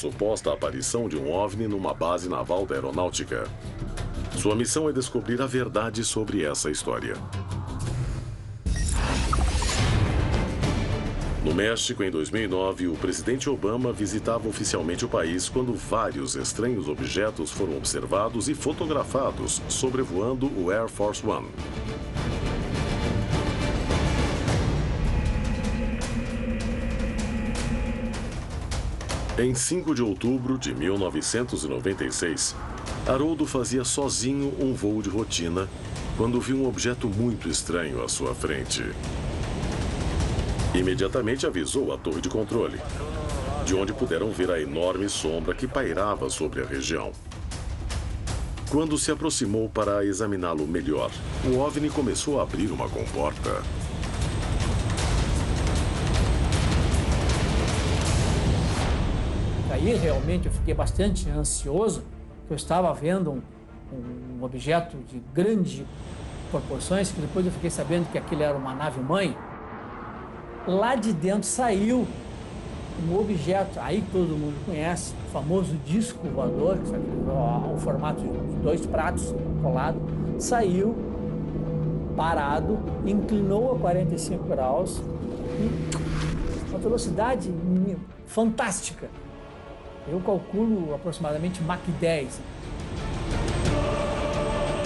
suposta aparição de um OVNI numa base naval da aeronáutica. Sua missão é descobrir a verdade sobre essa história. No México, em 2009, o presidente Obama visitava oficialmente o país quando vários estranhos objetos foram observados e fotografados sobrevoando o Air Force One. Em 5 de outubro de 1996, Haroldo fazia sozinho um voo de rotina quando viu um objeto muito estranho à sua frente. Imediatamente avisou a torre de controle, de onde puderam ver a enorme sombra que pairava sobre a região. Quando se aproximou para examiná-lo melhor, o OVNI começou a abrir uma comporta. Aí realmente eu fiquei bastante ansioso, porque eu estava vendo um objeto de grandes proporções, que depois eu fiquei sabendo que aquilo era uma nave-mãe. Lá de dentro saiu um objeto, aí todo mundo conhece, o famoso disco voador, que sabe, o formato de 2 pratos colados, saiu parado, inclinou a 45 graus e uma velocidade fantástica. Eu calculo aproximadamente Mach 10.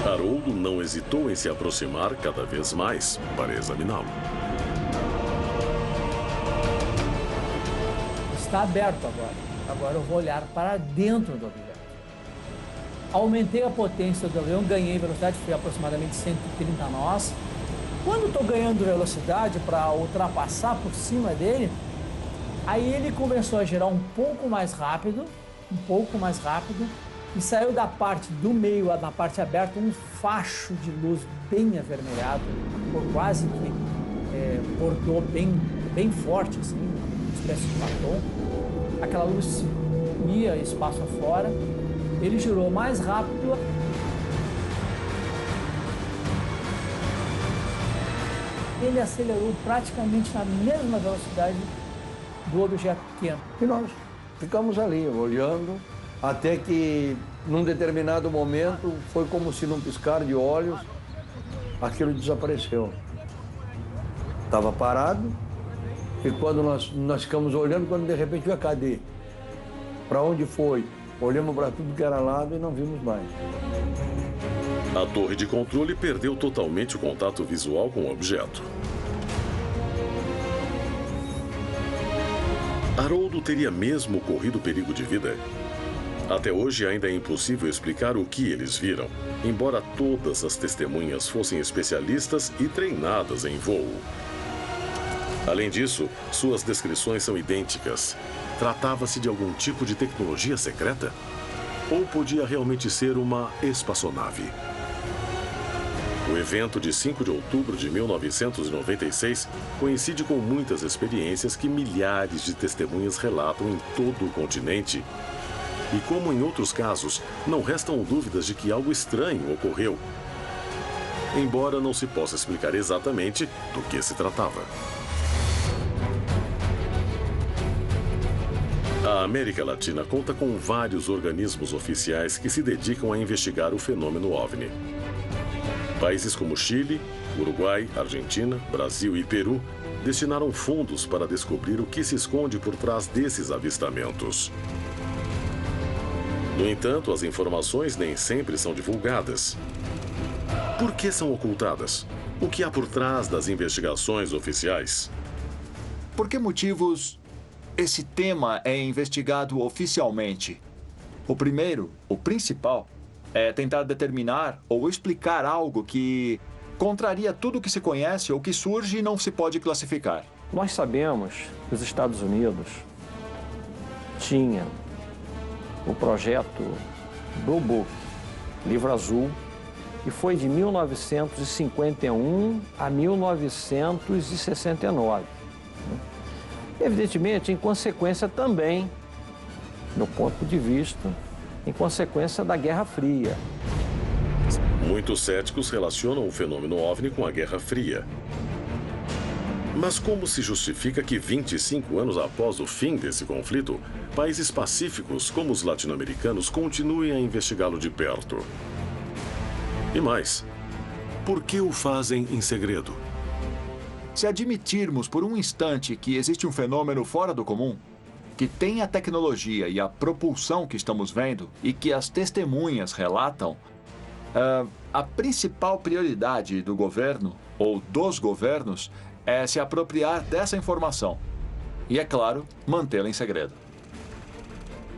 Haroldo não hesitou em se aproximar cada vez mais para examiná-lo. Está aberto agora. Agora eu vou olhar para dentro do objeto. Aumentei a potência do avião, ganhei velocidade, foi aproximadamente 130 nós. Quando estou ganhando velocidade para ultrapassar por cima dele, aí ele começou a girar um pouco mais rápido, e saiu da parte do meio, na parte aberta, um facho de luz bem avermelhado, quase que bordou bem forte, assim, uma espécie de batom. Aquela luz ia espaço afora, ele girou mais rápido. Ele acelerou praticamente na mesma velocidade do objeto pequeno. E nós ficamos ali, olhando, até que, num determinado momento, foi como se num piscar de olhos, aquilo desapareceu. Estava parado, e quando nós ficamos olhando, quando de repente veio, cadê? Para onde foi? Olhamos para tudo que era lado e não vimos mais. A torre de controle perdeu totalmente o contato visual com o objeto. Haroldo teria mesmo corrido perigo de vida? Até hoje ainda é impossível explicar o que eles viram, embora todas as testemunhas fossem especialistas e treinadas em voo. Além disso, suas descrições são idênticas. Tratava-se de algum tipo de tecnologia secreta? Ou podia realmente ser uma espaçonave? O evento de 5 de outubro de 1996 coincide com muitas experiências que milhares de testemunhas relatam em todo o continente. E como em outros casos, não restam dúvidas de que algo estranho ocorreu, embora não se possa explicar exatamente do que se tratava. A América Latina conta com vários organismos oficiais que se dedicam a investigar o fenômeno OVNI. Países como Chile, Uruguai, Argentina, Brasil e Peru destinaram fundos para descobrir o que se esconde por trás desses avistamentos. No entanto, as informações nem sempre são divulgadas. Por que são ocultadas? O que há por trás das investigações oficiais? Por que motivos esse tema é investigado oficialmente? O primeiro, o principal, é tentar determinar ou explicar algo que contraria tudo que se conhece ou que surge e não se pode classificar. Nós sabemos que os Estados Unidos tinha o projeto Blue Book, Livro Azul, que foi de 1951 a 1969. Evidentemente, em consequência também, do ponto de vista, em consequência da Guerra Fria. Muitos céticos relacionam o fenômeno OVNI com a Guerra Fria. Mas como se justifica que 25 anos após o fim desse conflito, países pacíficos como os latino-americanos continuem a investigá-lo de perto? E mais, por que o fazem em segredo? Se admitirmos por um instante que existe um fenômeno fora do comum, que tem a tecnologia e a propulsão que estamos vendo e que as testemunhas relatam, a principal prioridade do governo ou dos governos é se apropriar dessa informação e, é claro, mantê-la em segredo.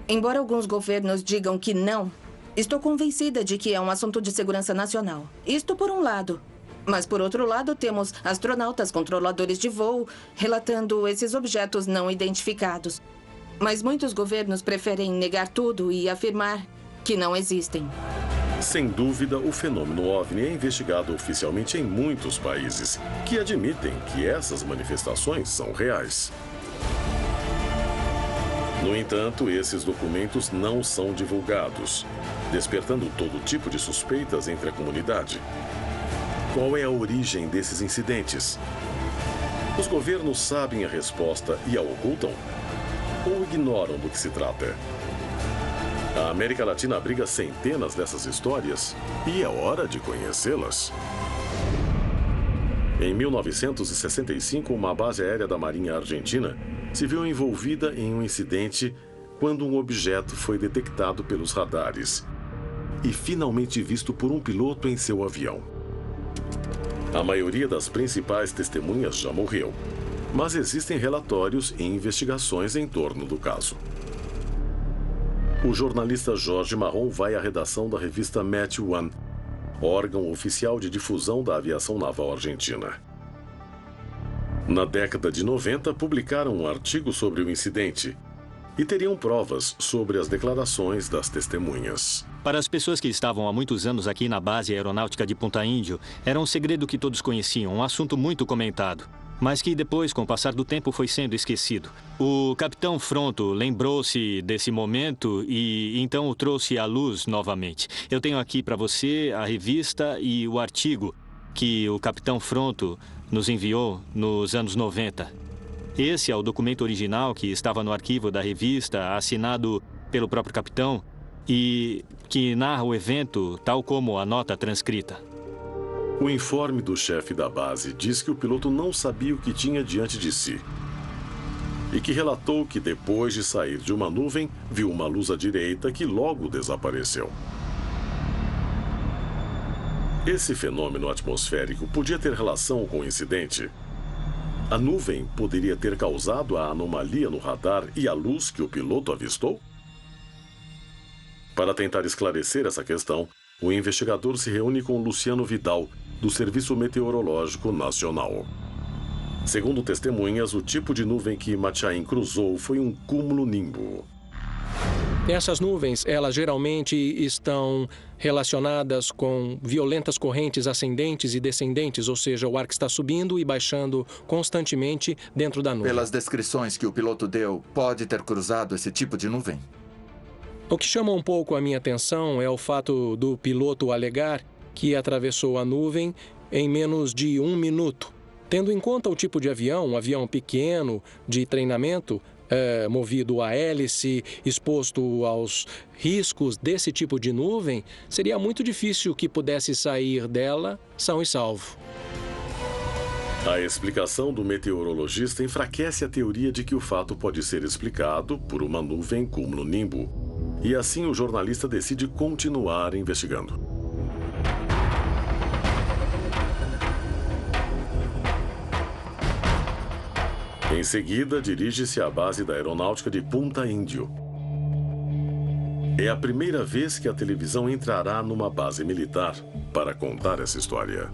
Embora alguns governos digam que não, estou convencida de que é um assunto de segurança nacional. Isto por um lado. Mas, por outro lado, temos astronautas controladores de voo relatando esses objetos não identificados. Mas muitos governos preferem negar tudo e afirmar que não existem. Sem dúvida, o fenômeno OVNI é investigado oficialmente em muitos países, que admitem que essas manifestações são reais. No entanto, esses documentos não são divulgados, despertando todo tipo de suspeitas entre a comunidade. Qual é a origem desses incidentes? Os governos sabem a resposta e a ocultam? Ou ignoram do que se trata? A América Latina abriga centenas dessas histórias e é hora de conhecê-las. Em 1965, uma base aérea da Marinha Argentina se viu envolvida em um incidente quando um objeto foi detectado pelos radares e finalmente visto por um piloto em seu avião. A maioria das principais testemunhas já morreu, mas existem relatórios e investigações em torno do caso. O jornalista Jorge Marron vai à redação da revista Match One, órgão oficial de difusão da aviação naval argentina. Na década de 90, publicaram um artigo sobre o incidente e teriam provas sobre as declarações das testemunhas. Para as pessoas que estavam há muitos anos aqui na base aeronáutica de Punta Índio, era um segredo que todos conheciam, um assunto muito comentado, mas que depois, com o passar do tempo, foi sendo esquecido. O capitão Fronto lembrou-se desse momento e então o trouxe à luz novamente. Eu tenho aqui para você a revista e o artigo que o capitão Fronto nos enviou nos anos 90. Esse é o documento original que estava no arquivo da revista, assinado pelo próprio capitão e que narra o evento tal como a nota transcrita. O informe do chefe da base diz que o piloto não sabia o que tinha diante de si e que relatou que depois de sair de uma nuvem, viu uma luz à direita que logo desapareceu. Esse fenômeno atmosférico podia ter relação com o incidente. A nuvem poderia ter causado a anomalia no radar e a luz que o piloto avistou? Para tentar esclarecer essa questão, o investigador se reúne com Luciano Vidal, do Serviço Meteorológico Nacional. Segundo testemunhas, o tipo de nuvem que Machain cruzou foi um cúmulo-nimbo. Essas nuvens, elas geralmente estão relacionadas com violentas correntes ascendentes e descendentes, ou seja, o ar que está subindo e baixando constantemente dentro da nuvem. Pelas descrições que o piloto deu, pode ter cruzado esse tipo de nuvem? O que chama um pouco a minha atenção é o fato do piloto alegar que atravessou a nuvem em menos de 1 minuto. Tendo em conta o tipo de avião, um avião pequeno, de treinamento, movido a hélice, exposto aos riscos desse tipo de nuvem, seria muito difícil que pudesse sair dela são e salvo. A explicação do meteorologista enfraquece a teoria de que o fato pode ser explicado por uma nuvem cúmulo-nimbo. E assim o jornalista decide continuar investigando. Em seguida, dirige-se à base da aeronáutica de Punta Índio. É a primeira vez que a televisão entrará numa base militar para contar essa história.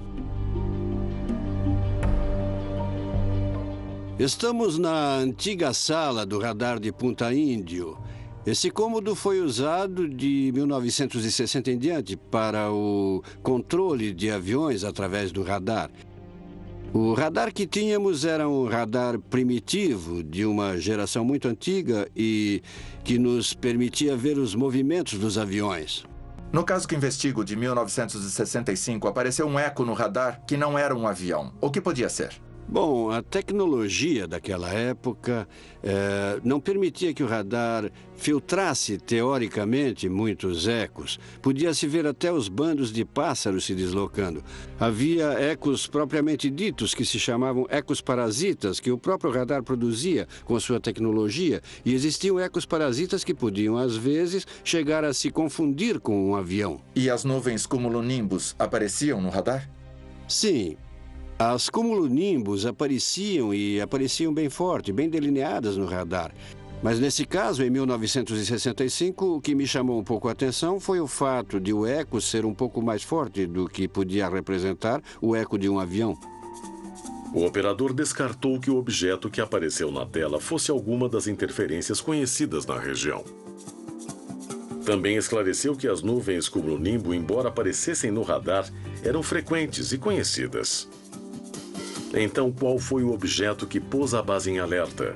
Estamos na antiga sala do radar de Punta Índio. Esse cômodo foi usado de 1960 em diante para o controle de aviões através do radar. O radar que tínhamos era um radar primitivo, de uma geração muito antiga e que nos permitia ver os movimentos dos aviões. No caso que investigo, de 1965, apareceu um eco no radar que não era um avião. O que podia ser? Bom, a tecnologia daquela época não permitia que o radar filtrasse, teoricamente, muitos ecos. Podia-se ver até os bandos de pássaros se deslocando. Havia ecos propriamente ditos, que se chamavam ecos parasitas, que o próprio radar produzia com sua tecnologia. E existiam ecos parasitas que podiam, às vezes, chegar a se confundir com um avião. E as nuvens cumulonimbus apareciam no radar? Sim. As cumulonimbus apareciam e apareciam bem forte, bem delineadas no radar. Mas nesse caso, em 1965, o que me chamou um pouco a atenção foi o fato de o eco ser um pouco mais forte do que podia representar o eco de um avião. O operador descartou que o objeto que apareceu na tela fosse alguma das interferências conhecidas na região. Também esclareceu que as nuvens cumulonimbo, embora aparecessem no radar, eram frequentes e conhecidas. Então, qual foi o objeto que pôs a base em alerta?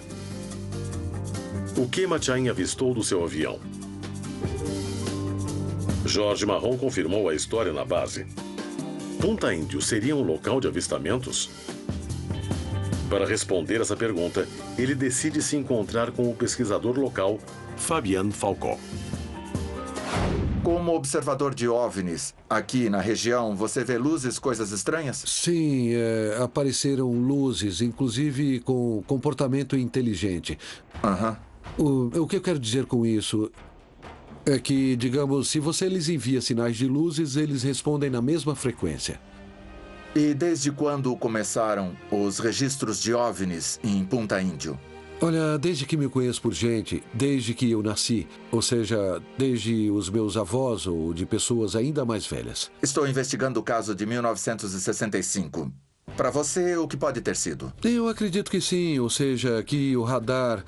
O que Machain avistou do seu avião? Jorge Marron confirmou a história na base. Punta Índio seria um local de avistamentos? Para responder essa pergunta, ele decide se encontrar com o pesquisador local, Fabian Falcó. Como observador de OVNIs, aqui na região, você vê luzes, coisas estranhas? Sim, apareceram luzes, inclusive com comportamento inteligente. O que eu quero dizer com isso é que, digamos, se você lhes envia sinais de luzes, eles respondem na mesma frequência. E desde quando começaram os registros de OVNIs em Punta Índio? Olha, desde que me conheço por gente, desde que eu nasci, ou seja, desde os meus avós ou de pessoas ainda mais velhas. Estou investigando o caso de 1965. Para você, o que pode ter sido? Eu acredito que sim, ou seja, que o radar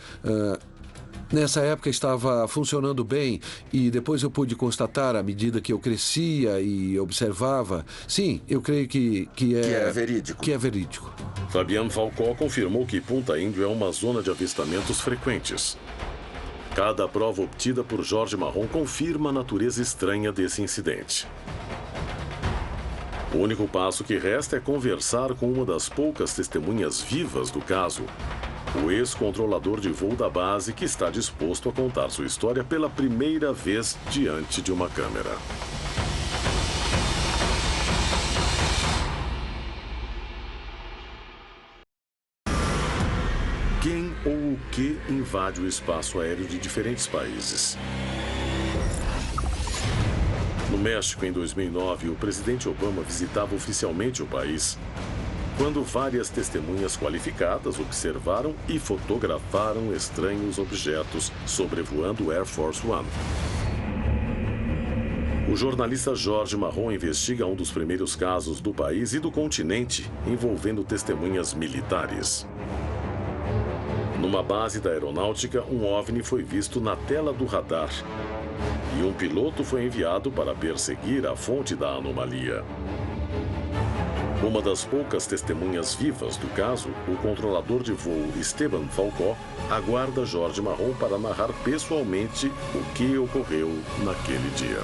nessa época estava funcionando bem e depois eu pude constatar à medida que eu crescia e observava. Sim, eu creio que é verídico. Que é verídico. Fabian Falcó confirmou que Punta Índio é uma zona de avistamentos frequentes. Cada prova obtida por Jorge Marron confirma a natureza estranha desse incidente. O único passo que resta é conversar com uma das poucas testemunhas vivas do caso, o ex-controlador de voo da base, que está disposto a contar sua história pela primeira vez diante de uma câmera. Quem ou o que invade o espaço aéreo de diferentes países? No México, em 2009, o presidente Obama visitava oficialmente o país, quando várias testemunhas qualificadas observaram e fotografaram estranhos objetos sobrevoando o Air Force One. O jornalista Jorge Marron investiga um dos primeiros casos do país e do continente envolvendo testemunhas militares. Numa base da aeronáutica, um OVNI foi visto na tela do radar e um piloto foi enviado para perseguir a fonte da anomalia. Uma das poucas testemunhas vivas do caso, o controlador de voo Esteban Falcó, aguarda Jorge Marron para narrar pessoalmente o que ocorreu naquele dia.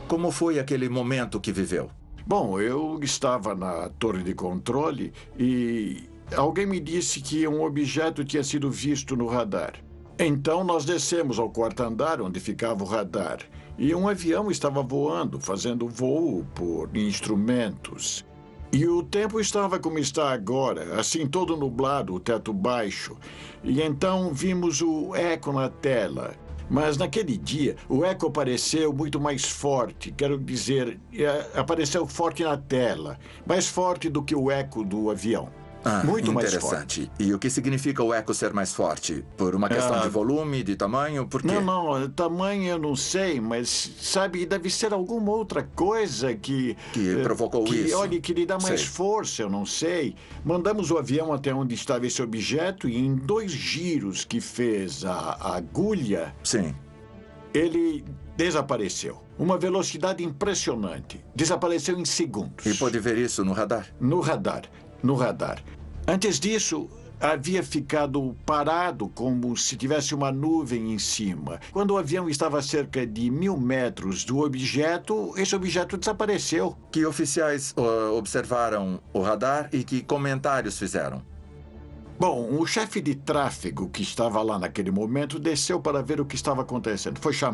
Como foi aquele momento que viveu? Bom, eu estava na torre de controle e alguém me disse que um objeto tinha sido visto no radar. Então nós descemos ao quarto andar, onde ficava o radar, e um avião estava voando, fazendo voo por instrumentos. E o tempo estava como está agora, assim todo nublado, o teto baixo. E então vimos o eco na tela. Mas naquele dia, o eco apareceu muito mais forte. Quero dizer, apareceu forte na tela. Mais forte do que o eco do avião. Muito mais forte. Interessante. E o que significa o eco ser mais forte? Por uma questão de volume, de tamanho? Por quê? Não, tamanho eu não sei, mas, sabe, deve ser alguma outra coisa que provocou isso. Olha, que lhe dá mais força, eu não sei. Mandamos o avião até onde estava esse objeto e em 2 giros que fez a agulha... Sim. Ele desapareceu. Uma velocidade impressionante. Desapareceu em segundos. E pôde ver isso no radar? No radar. Antes disso, havia ficado parado como se tivesse uma nuvem em cima. Quando o avião estava a cerca de 1.000 metros do objeto, esse objeto desapareceu. Que oficiais observaram o radar e que comentários fizeram? Bom, o chefe de tráfego que estava lá naquele momento desceu para ver o que estava acontecendo. Foi chamado.